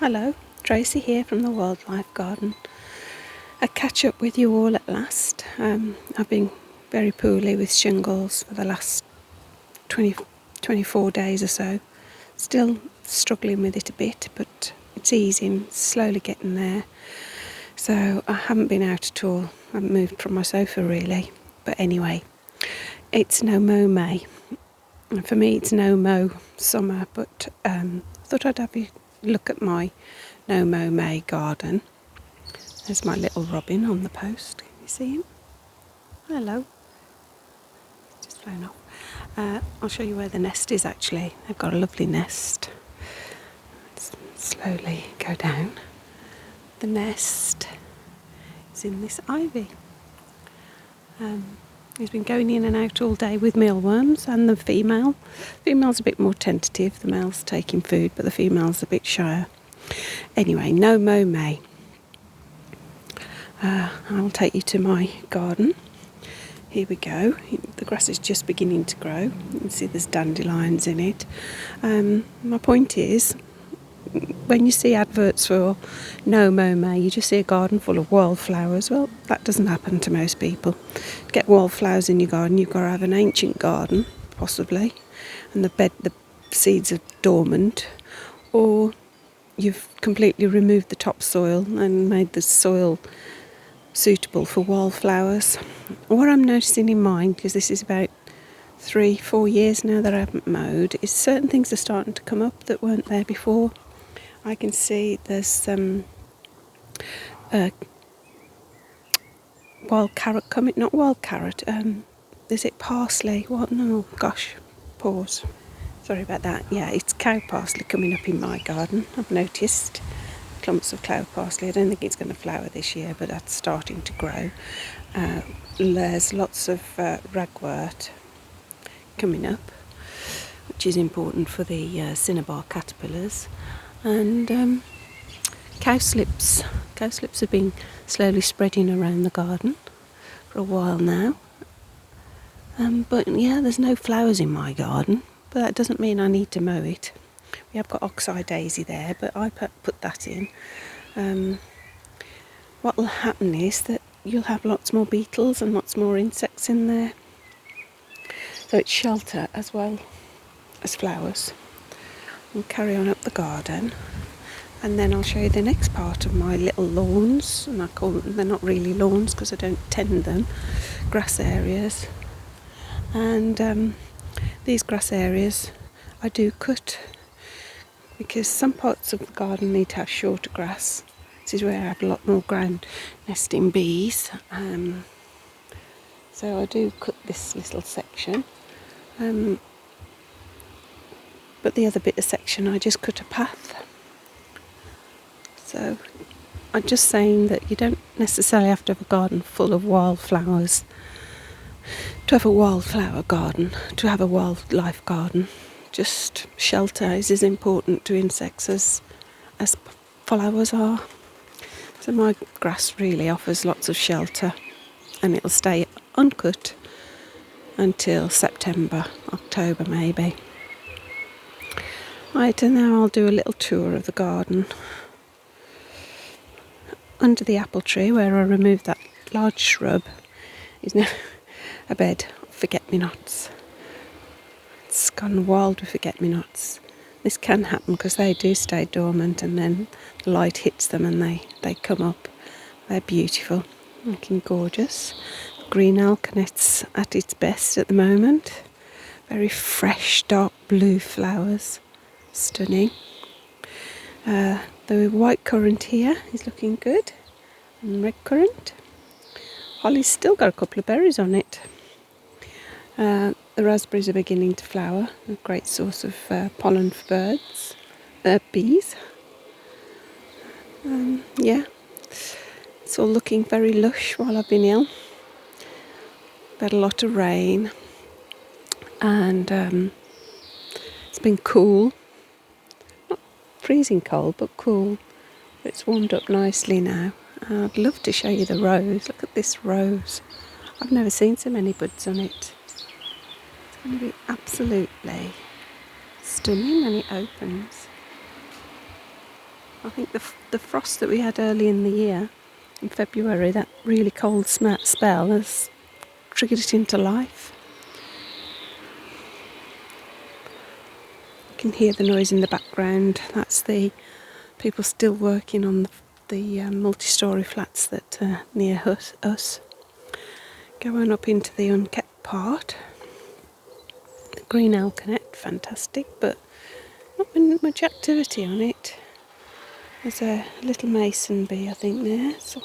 Hello, Tracy here from the Wildlife Garden. I catch up with you all at last. I've been very poorly with shingles for the last 24 days or so. Still struggling with it a bit, but it's easing, slowly getting there. So I haven't been out at all. I haven't moved from my sofa really. But anyway, it's no mow May. And for me it's no mow summer, but I thought I'd have a look at my no mow May garden. There's my little robin on the post. Can you see him? Hello. He's just flown off. I'll show you where the nest is actually. They've got a lovely nest. Let's slowly go down. The nest is in this ivy. He's been going in and out all day with mealworms, and the female. The female's a bit more tentative. The male's taking food, but the female's a bit shyer. Anyway, no mow May. I'll take you to my garden. Here we go. The grass is just beginning to grow. You can see there's dandelions in it. My point is, when you see adverts for no mow May, you just see a garden full of wildflowers. Well, that doesn't happen to most people. To get wildflowers in your garden, you've got to have an ancient garden, possibly, and the seeds are dormant, or you've completely removed the topsoil and made the soil suitable for wildflowers. What I'm noticing in mine, because this is about 3-4 years now that I haven't mowed, is certain things are starting to come up that weren't there before. I can see there's wild carrot coming, not wild carrot, is it parsley? What? No, gosh, pause. Sorry about that. Yeah, it's cow parsley coming up in my garden. I've noticed clumps of cow parsley. I don't think it's going to flower this year, but that's starting to grow. There's lots of ragwort coming up, which is important for the cinnabar caterpillars. And cowslips. Cowslips have been slowly spreading around the garden for a while now. But yeah, there's no flowers in my garden, but that doesn't mean I need to mow it. We have got oxeye daisy there, but I put that in. What will happen is that you'll have lots more beetles and lots more insects in there. So it's shelter as well as flowers. We'll carry on up the garden, and then I'll show you the next part of my little lawns. And I call them, they're not really lawns because I don't tend them, grass areas. And these grass areas I do cut, because some parts of the garden need to have shorter grass. This is where I have a lot more ground nesting bees. So I do cut this little section. But the other bit of section I just cut a path. So I'm just saying that you don't necessarily have to have a garden full of wildflowers to have a wildflower garden, to have a wildlife garden. Just shelter is as important to insects as flowers are. So my grass really offers lots of shelter, and it'll stay uncut until September, October maybe. Right, and now I'll do a little tour of the garden. Under the apple tree, where I removed that large shrub, is now a bed of forget-me-nots. It's gone wild with forget-me-nots. This can happen because they do stay dormant, and then the light hits them and they come up. They're beautiful, looking gorgeous. Green alkanet's at its best at the moment. Very fresh, dark blue flowers. Stunning. The white currant here is looking good, and red currant. Holly's still got a couple of berries on it. The raspberries are beginning to flower, a great source of pollen for bees. Yeah, it's all looking very lush while I've been ill. I've had a lot of rain, and it's been cool. Freezing cold, but cool. It's warmed up nicely now. I'd love to show you the rose. Look at this rose. I've never seen so many buds on it. It's going to be absolutely stunning when it opens. I think the frost that we had early in the year, in February, that really cold spell has triggered it into life. You can hear the noise in the background. That's the people still working on the multi-storey flats that are near us. Going up into the unkept part. The green alkanet, fantastic, but not been much activity on it. There's a little mason bee, I think, there. So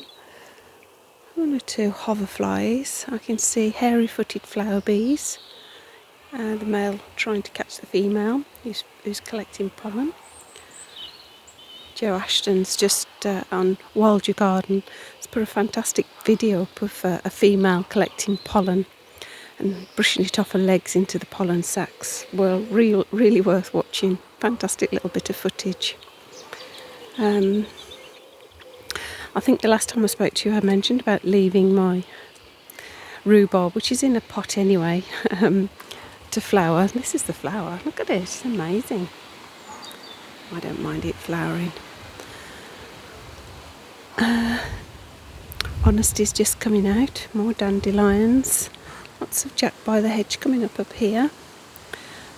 one or two hoverflies. I can see hairy-footed flower bees. The male trying to catch the female, who's collecting pollen. Joe Ashton's just on Wild Your Garden has put a fantastic video up of a female collecting pollen and brushing it off her legs into the pollen sacs. Well, really worth watching. Fantastic little bit of footage. I think the last time I spoke to you I mentioned about leaving my rhubarb, which is in a pot anyway, to flower. This is the flower. Look at it, it's amazing. I don't mind it flowering. Honesty's just coming out, more dandelions, lots of jack by the hedge coming up here,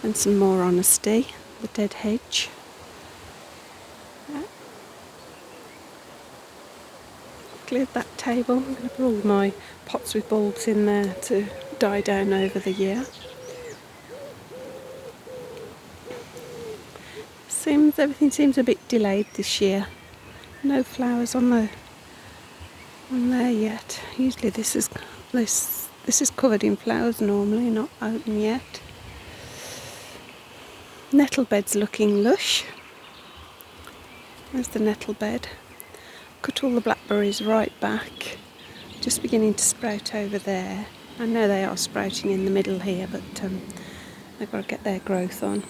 and some more honesty, the dead hedge. Cleared that table. I'm going to put all my pots with bulbs in there to die down over the year. Everything seems a bit delayed this year. No flowers on there yet. Usually this is covered in flowers normally, not open yet. Nettle bed's looking lush. There's the nettle bed. Cut all the blackberries right back. Just beginning to sprout over there. I know they are sprouting in the middle here, but they've got to get their growth on.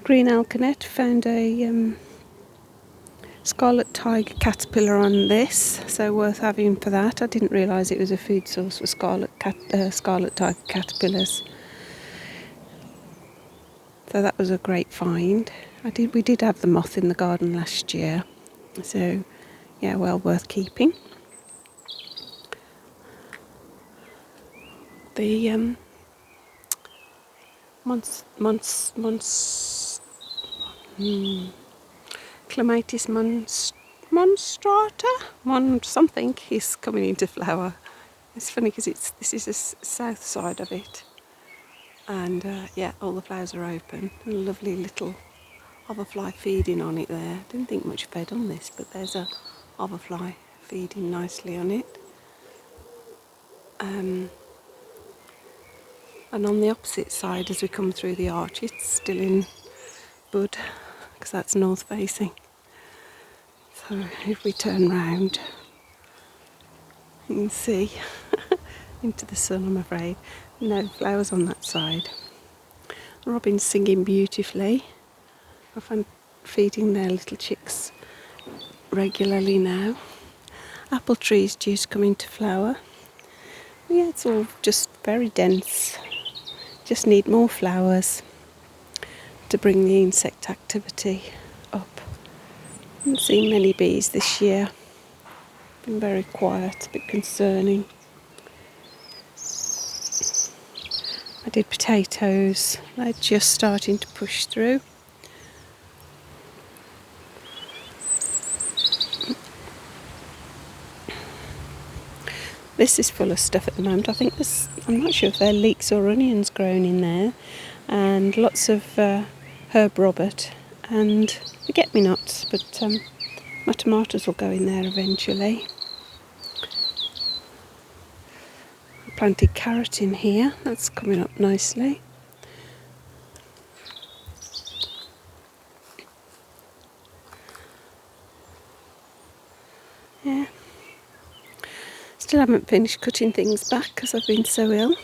Green alkanet, found a scarlet tiger caterpillar on this, so worth having for that. I didn't realise it was a food source for scarlet tiger caterpillars. So that was a great find. We did have the moth in the garden last year, so yeah, well worth keeping. The Clematis monstrata, something is coming into flower. It's funny because this is the south side of it, and yeah, all the flowers are open. A lovely little hoverfly feeding on it there. Didn't think much fed on this, but there's a hoverfly feeding nicely on it. And on the opposite side, as we come through the arch, it's still in bud, because that's north facing. So if we turn round, you can see into the sun, I'm afraid. No flowers on that side. Robins singing beautifully. I'm feeding their little chicks regularly now. Apple trees due to come into flower. Yeah, it's all just very dense. Just need more flowers to bring the insect activity up. Haven't seen many bees this year. Been very quiet, a bit concerning. I did potatoes. They're just starting to push through. This is full of stuff at the moment. I think I'm not sure if they're leeks or onions grown in there, and lots of herb robert and forget-me-nots, but my tomatoes will go in there eventually. I planted carrot in here, that's coming up nicely. Yeah. Still haven't finished cutting things back because I've been so ill.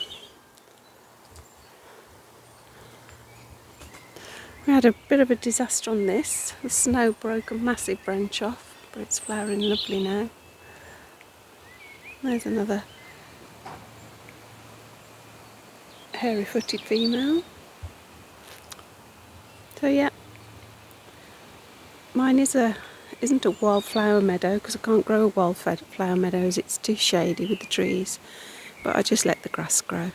We had a bit of a disaster on this. The snow broke a massive branch off, but it's flowering lovely now. There's another hairy-footed female. So yeah, Mine isn't a wildflower meadow because I can't grow a wildflower meadow as it's too shady with the trees, but I just let the grass grow.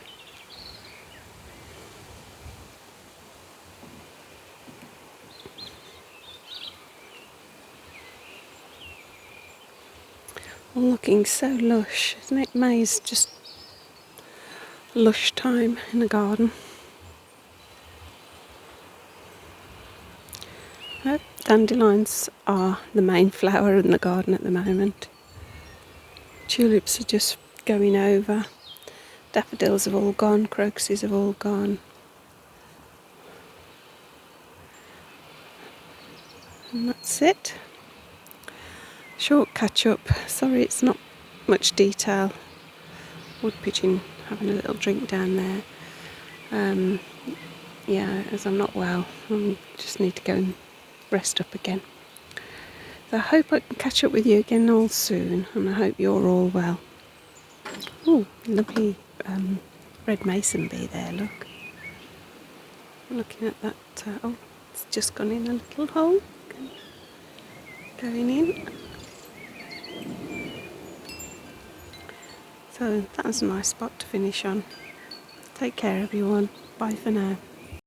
All looking so lush, isn't it? May's just lush time in the garden. Oh, dandelions are the main flower in the garden at the moment. Tulips are just going over. Daffodils have all gone, crocuses have all gone. And that's it. Short catch up. Sorry it's not much detail. Wood pigeon having a little drink down there. Yeah, as I'm not well, I just need to go and rest up again. So I hope I can catch up with you again all soon, and I hope you're all well. Oh, lovely red mason bee there, look. I'm looking at that, oh, it's just gone in a little hole. Going in. So that was a nice spot to finish on. Take care everyone. Bye for now.